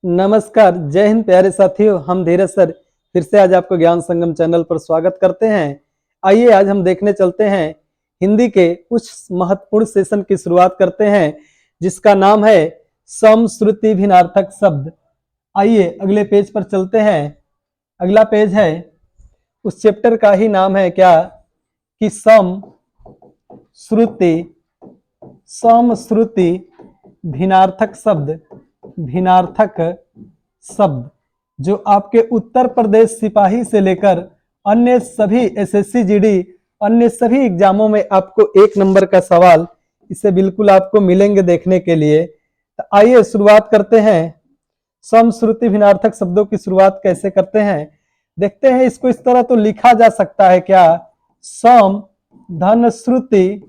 नमस्कार, जय हिंद प्यारे साथियों। हम धीरज सर फिर से आज आपको ज्ञान संगम चैनल पर स्वागत करते हैं। आइए आज हम देखने चलते हैं हिंदी के कुछ महत्वपूर्ण सेशन की शुरुआत करते हैं जिसका नाम है सम श्रुति भिन्नार्थक शब्द। आइए अगले पेज पर चलते हैं। अगला पेज है, उस चैप्टर का ही नाम है क्या कि सम श्रुति भिन्नार्थक शब्द जो आपके उत्तर प्रदेश सिपाही से लेकर अन्य सभी एसएससी जीडी अन्य सभी एग्जामों में आपको 1 नंबर का सवाल इससे बिल्कुल आपको मिलेंगे देखने के लिए। तो आइए शुरुआत करते हैं। सम श्रुति भिन्नार्थक शब्दों की शुरुआत कैसे करते हैं देखते हैं। इसको इस तरह तो लिखा जा सकता है क्या, सम धन श्रुति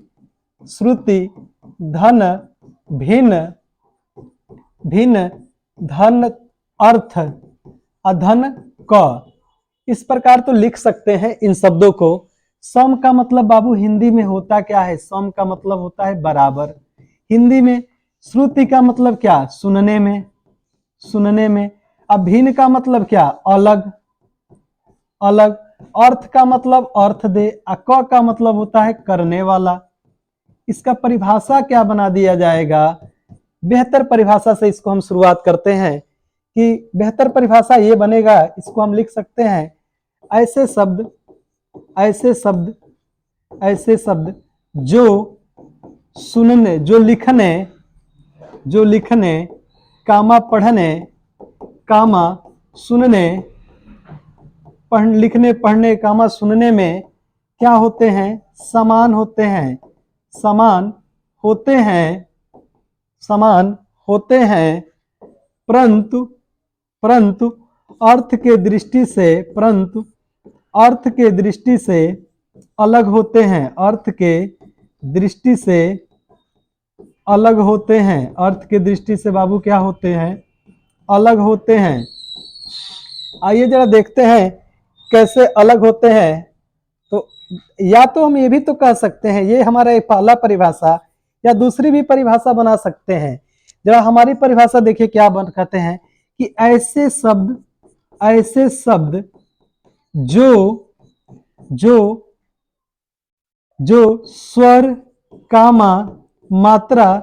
धन भिन्न धन अर्थ अधन क, इस प्रकार तो लिख सकते हैं इन शब्दों को। सम का मतलब बाबू हिंदी में होता क्या है, सम का मतलब होता है बराबर हिंदी में। श्रुति का मतलब क्या, सुनने में। अब भिन्न का मतलब क्या, अलग। अर्थ का मतलब अर्थ दे। क का मतलब होता है करने वाला। इसका परिभाषा क्या बना दिया जाएगा, बेहतर परिभाषा से इसको हम शुरुआत करते हैं कि बेहतर परिभाषा ये बनेगा, इसको हम लिख सकते हैं ऐसे शब्द जो सुनने जो लिखने कामा पढ़ने कामा सुनने लिखने पढ़ने कामा सुनने में क्या होते हैं, समान होते हैं परंतु अर्थ के दृष्टि से अलग होते हैं। अर्थ के दृष्टि से बाबू क्या होते हैं, अलग होते हैं। आइए जरा देखते हैं कैसे अलग होते हैं। तो या तो हम ये भी तो कह सकते हैं, ये हमारा एक पहला परिभाषा, या दूसरी भी परिभाषा बना सकते हैं। जरा हमारी परिभाषा देखिए क्या कहते हैं कि ऐसे शब्द जो स्वर कामा मात्रा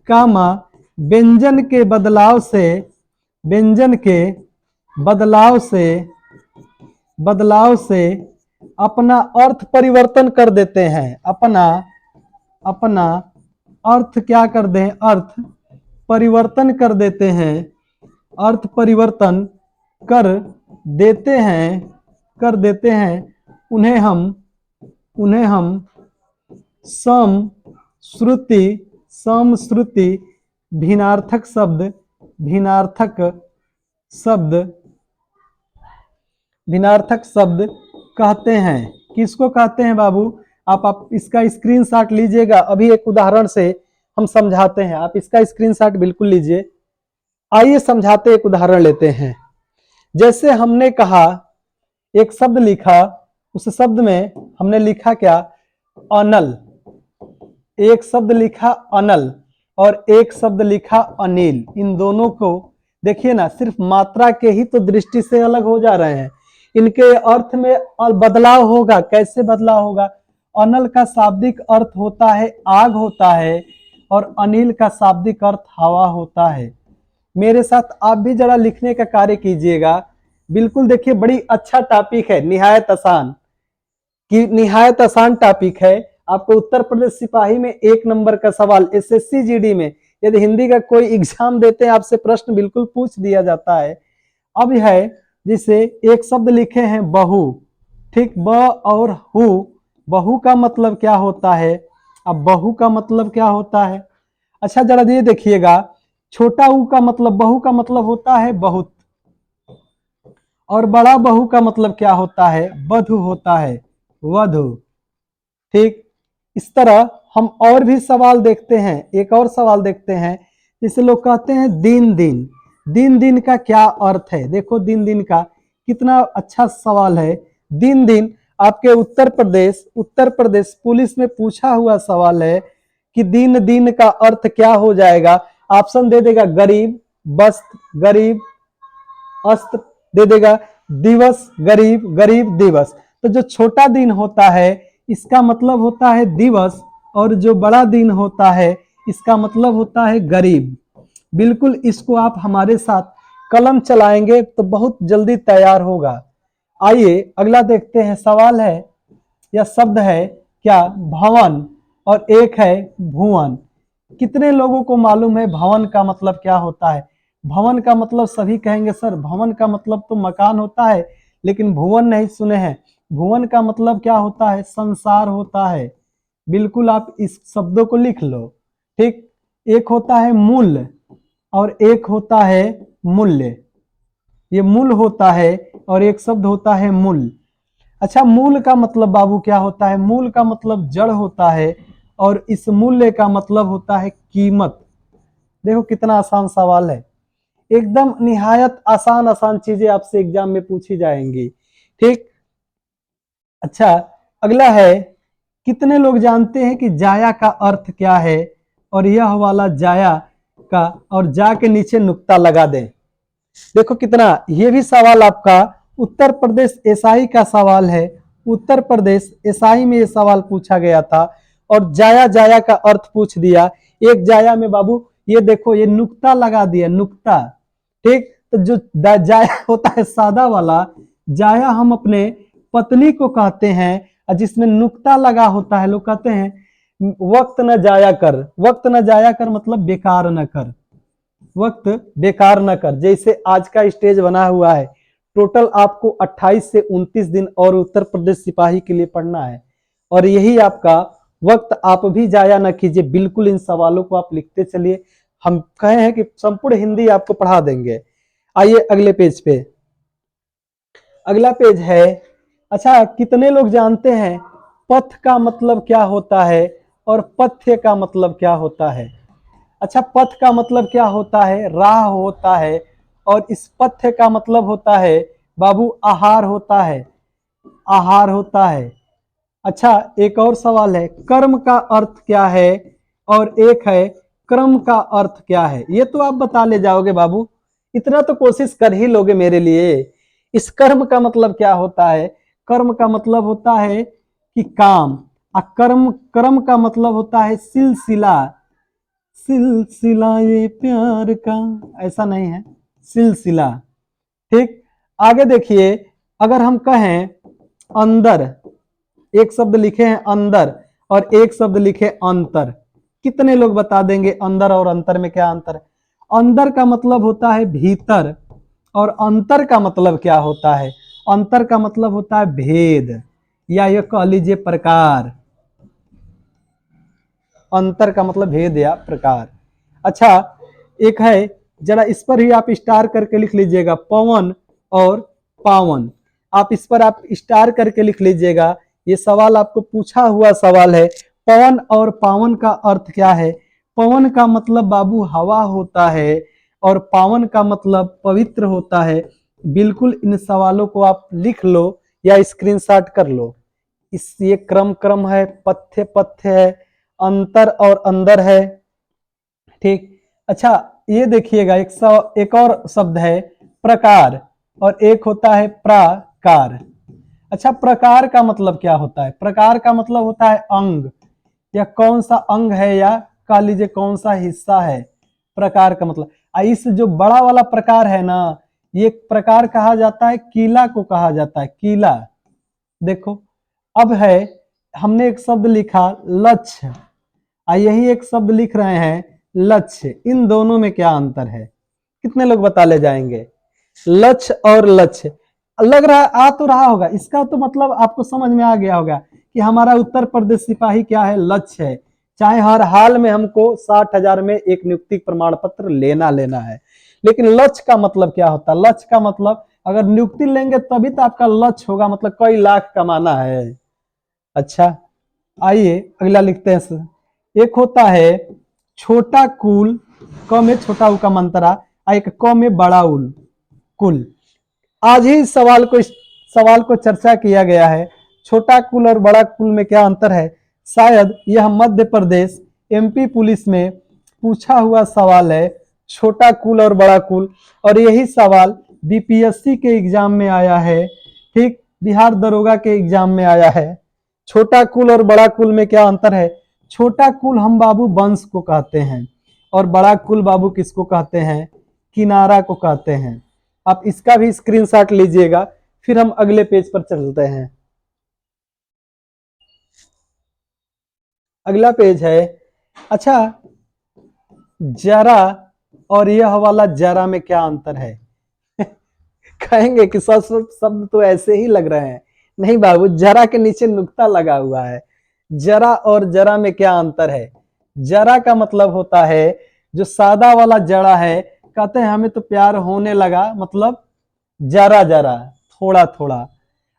कामा व्यंजन के बदलाव से अपना अर्थ परिवर्तन कर देते हैं। अपना अर्थ क्या कर दें, अर्थ परिवर्तन कर देते हैं। अर्थ परिवर्तन कर देते हैं उन्हें हम सम श्रुति भिन्नार्थक शब्द कहते हैं। किसको कहते हैं बाबू, आप इसका स्क्रीनशॉट लीजिएगा। अभी एक उदाहरण से हम समझाते हैं, आप इसका स्क्रीनशॉट बिल्कुल लीजिए। आइए समझाते, एक उदाहरण लेते हैं। जैसे हमने कहा, एक शब्द लिखा, उस शब्द में हमने लिखा क्या, अनल। एक शब्द लिखा अनल और एक शब्द लिखा अनिल। इन दोनों को देखिए ना, सिर्फ मात्रा के ही तो दृष्टि से अलग हो जा रहे हैं, इनके अर्थ में बदलाव होगा। कैसे बदलाव होगा, अनल का शाब्दिक अर्थ होता है आग होता है और अनिल का शाब्दिक अर्थ हवा होता है। मेरे साथ आप भी जरा लिखने का कार्य कीजिएगा। बिल्कुल देखिए, बड़ी अच्छा टॉपिक है, निहायत आसान टॉपिक है। आपको उत्तर प्रदेश सिपाही में 1 नंबर का सवाल, एसएससी जीडी में यदि हिंदी का कोई एग्जाम देते हैं, आपसे प्रश्न बिल्कुल पूछ दिया जाता है। अब है जिसे एक शब्द लिखे हैं बहु, ठीक, ब और हु। बहु का मतलब क्या होता है, अब बहु का मतलब क्या होता है, अच्छा जरा ये देखिएगा, छोटा ऊ का मतलब, बहु का मतलब होता है बहुत, और बड़ा बहु का मतलब क्या होता है, वधु होता है, वधु। ठीक, इस तरह हम और भी सवाल देखते हैं। एक और सवाल देखते हैं, जिसे लोग कहते हैं दिन का क्या अर्थ है। देखो दिन का कितना अच्छा सवाल है। दिन आपके उत्तर प्रदेश पुलिस में पूछा हुआ सवाल है कि दिन का अर्थ क्या हो जाएगा। ऑप्शन दे देगा गरीब, वस्त्र गरीब, अस्त्र दे देगा, दिवस गरीब, गरीब दिवस। तो जो छोटा दिन होता है इसका मतलब होता है दिवस, और जो बड़ा दिन होता है इसका मतलब होता है गरीब। बिल्कुल इसको आप हमारे साथ कलम चलाएंगे तो बहुत जल्दी तैयार होगा। आइए अगला देखते हैं। सवाल है या शब्द है क्या? भवन, और एक है भुवन। कितने लोगों को मालूम है भवन का मतलब क्या होता है? भवन का मतलब सभी कहेंगे सर भवन का मतलब तो मकान होता है, लेकिन भुवन नहीं सुने हैं। भुवन का मतलब क्या होता है? संसार होता है। बिल्कुल आप इस शब्दों को लिख लो। ठीक, एक होता है मूल्य और एक होता है मूल्य। ये मूल होता है और एक शब्द होता है मूल। अच्छा, मूल का मतलब बाबू क्या होता है? मूल का मतलब जड़ होता है, और इस मूल्य का मतलब होता है कीमत। देखो कितना आसान सवाल है, एकदम निहायत आसान आसान चीजें आपसे एग्जाम में पूछी जाएंगी। ठीक, अच्छा अगला है, कितने लोग जानते हैं कि जाया का अर्थ क्या है? और यह वाला जाया का, और जा के नीचे नुक्ता लगा दें। देखो कितना, ये भी सवाल आपका उत्तर प्रदेश एसआई का सवाल है। उत्तर प्रदेश एसआई में ये सवाल पूछा गया था, और जाया जाया का अर्थ पूछ दिया। एक जाया में बाबू ये देखो ये नुक्ता लगा दिया, नुक्ता। ठीक, तो जो जाया होता है सादा वाला जाया हम अपने पत्नी को कहते हैं, और जिसमें नुक्ता लगा होता है लोग कहते हैं वक्त न जाया कर। वक्त न जाया कर मतलब बेकार न कर, वक्त बेकार न कर। जैसे आज का स्टेज बना हुआ है, टोटल आपको 28 से 29 दिन और उत्तर प्रदेश सिपाही के लिए पढ़ना है, और यही आपका वक्त आप भी जाया न कीजिए। बिल्कुल इन सवालों को आप लिखते चलिए, हम कहे हैं कि संपूर्ण हिंदी आपको पढ़ा देंगे। आइए अगले पेज पे। अगला पेज है, अच्छा कितने लोग जानते हैं पथ का मतलब क्या होता है और पथ्य का मतलब क्या होता है? अच्छा, पथ का मतलब क्या होता है? राह होता है, और इस पथ्य का मतलब होता है बाबू आहार होता है, आहार होता है। अच्छा, एक और सवाल है, कर्म का अर्थ क्या है? और एक है क्रम का अर्थ क्या है? ये तो आप बता ले जाओगे बाबू, इतना तो कोशिश कर ही लोगे मेरे लिए। इस कर्म का मतलब क्या होता है? कर्म का मतलब होता है कि काम, और कर्म कर्म का मतलब होता है सिलसिला। सिलसिला ये प्यार का, ऐसा नहीं है, सिलसिला। ठीक, आगे देखिए, अगर हम कहें अंदर, एक शब्द लिखे हैं अंदर और एक शब्द लिखे अंतर, कितने लोग बता देंगे अंदर और अंतर में क्या अंतर है? अंदर का मतलब होता है भीतर, और अंतर का मतलब क्या होता है? अंतर का मतलब होता है भेद, या ये कह लीजिए प्रकार। अंतर का मतलब भेद या प्रकार। अच्छा, एक है, जरा इस पर ही आप स्टार करके लिख लीजिएगा, पवन और पावन। आप इस पर आप स्टार करके लिख लीजिएगा, ये सवाल आपको पूछा हुआ सवाल है। पवन और पावन का अर्थ क्या है? पवन का मतलब बाबू हवा होता है, और पावन का मतलब पवित्र होता है। बिल्कुल इन सवालों को आप लिख लो या स्क्रीनशॉट कर लो। इस ये क्रम क्रम है, पथ्य पथ्य है, अंतर और अंदर है। ठीक, अच्छा ये देखिएगा, एक और शब्द है प्रकार, और एक होता है प्राकार। अच्छा, प्रकार का मतलब क्या होता है? प्रकार का मतलब होता है अंग, या कौन सा अंग है, या कह लीजिए कौन सा हिस्सा है। प्रकार का मतलब, इस जो बड़ा वाला प्रकार है ना, ये प्रकार कहा जाता है, किला को कहा जाता है, किला। देखो अब है, हमने एक शब्द लिखा लक्ष्य, यही एक शब्द लिख रहे हैं लक्ष्य। इन दोनों में क्या अंतर है? कितने लोग बता ले जाएंगे? लक्ष्य और लक्ष्य, लग रहा आ तो रहा होगा, इसका तो मतलब आपको समझ में आ गया होगा कि हमारा उत्तर प्रदेश सिपाही क्या है, लक्ष्य है। चाहे हर हाल में हमको 60,000 में एक नियुक्ति प्रमाण पत्र लेना लेना है, लेकिन लक्ष्य का मतलब क्या होता है? लक्ष्य का मतलब अगर नियुक्ति लेंगे तभी तो आपका लक्ष्य होगा, मतलब कई लाख कमाना है। अच्छा, आइए अगला लिखते हैं। एक होता है छोटा कुल, क में छोटा उ का मंत्रा, एक क में बड़ा उल, कुल। आज ही सवाल को चर्चा किया गया है, छोटा कुल और बड़ा कुल में क्या अंतर है। शायद यह मध्य प्रदेश एमपी पुलिस में पूछा हुआ सवाल है। छोटा कुल और बड़ा कुल। और यही सवाल बीपीएससी के एग्जाम में आया है, ठीक, बिहार दरोगा के एग्जाम में आया है। छोटा कुल और बड़ा कुल में क्या अंतर है? छोटा कुल हम बाबू वंश को कहते हैं और बड़ा कुल बाबू किसको कहते हैं? किनारा को कहते हैं। आप इसका भी स्क्रीनशॉट लीजिएगा, फिर हम अगले पेज पर चलते हैं। अगला पेज है, अच्छा, जरा और यह वाला जरा में क्या अंतर है? कहेंगे कि शब्द तो ऐसे ही लग रहे हैं। नहीं बाबू, जरा के नीचे नुक्ता लगा हुआ है। जरा और जरा में क्या अंतर है? जरा का मतलब होता है, जो सादा वाला जरा है, कहते हैं हमें तो प्यार होने लगा, मतलब जरा जरा, थोड़ा थोड़ा।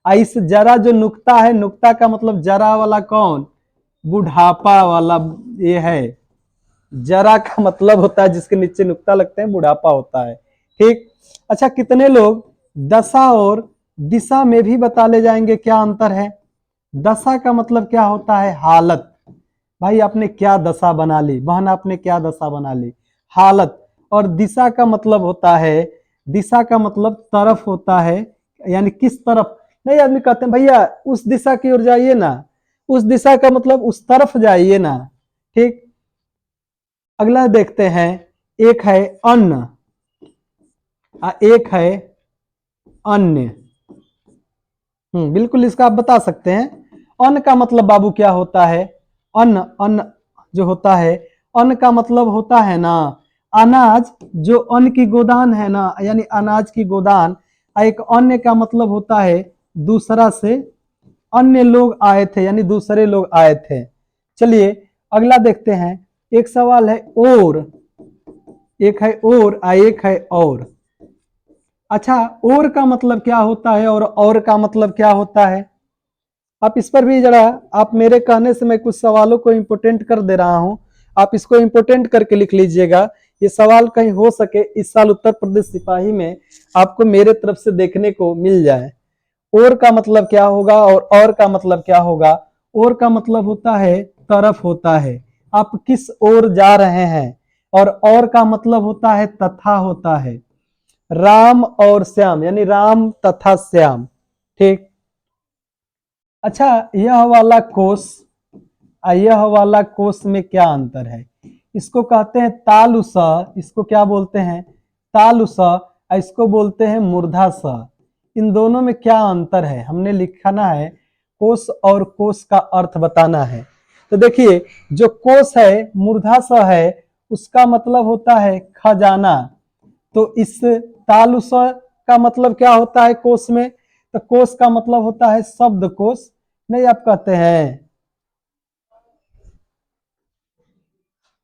इस जरा जो नुक्ता है, नुक्ता का मतलब जरा वाला कौन? बुढ़ापा वाला ये है। जरा का मतलब होता है जिसके नीचे नुक्ता लगते हैं, बुढ़ापा होता है, ठीक। अच्छा, कितने लोग दशा और दिशा में भी बता ले जाएंगे क्या अंतर है? दशा का मतलब क्या होता है? हालत। भाई आपने क्या दशा बना ली, बहन आपने क्या दशा बना ली, हालत। और दिशा का मतलब होता है, दिशा का मतलब तरफ होता है, यानी किस तरफ। नहीं, आदमी कहते हैं भैया उस दिशा की ओर जाइए ना, उस दिशा का मतलब उस तरफ जाइए ना, ठीक। अगला देखते हैं, एक है अन्न, एक है अन्य। बिल्कुल, इसका आप बता सकते हैं। अन्न का मतलब बाबू क्या होता है? अन्न, अन्न जो होता है, अन्न का मतलब होता है ना अनाज, जो अन्न की गोदान है ना, यानी अनाज की गोदान। एक अन्य का मतलब होता है दूसरा से, अन्य लोग आए थे यानी दूसरे लोग आए थे। चलिए अगला देखते हैं, एक सवाल है और, एक है एक है और। अच्छा, और का मतलब क्या होता है और का मतलब क्या होता है? आप इस पर भी जरा, आप मेरे कहने से मैं कुछ सवालों को इंपोर्टेंट कर दे रहा हूं, आप इसको इंपोर्टेंट करके लिख लीजिएगा। ये सवाल कहीं हो सके इस साल उत्तर प्रदेश सिपाही में आपको मेरे तरफ से देखने को मिल जाए। और का मतलब क्या होगा और का मतलब क्या होगा? और का मतलब होता है तरफ होता है, आप किस ओर जा रहे हैं। और का मतलब होता है तथा होता है, राम और श्याम, यानी राम तथा श्याम, ठीक। अच्छा, यह वाला कोष, यह वाला कोष में क्या अंतर है? इसको कहते हैं तालुस, इसको क्या बोलते हैं? तालुस, इसको बोलते हैं मूर्धा स। इन दोनों में क्या अंतर है हमने लिखना है, कोष और कोष का अर्थ बताना है। तो देखिए, जो कोष है, मूर्धा स है, उसका मतलब होता है खजाना। तो इस तालुस का मतलब क्या होता है कोष में? तो कोष का मतलब होता है शब्द कोष। नहीं, आप कहते हैं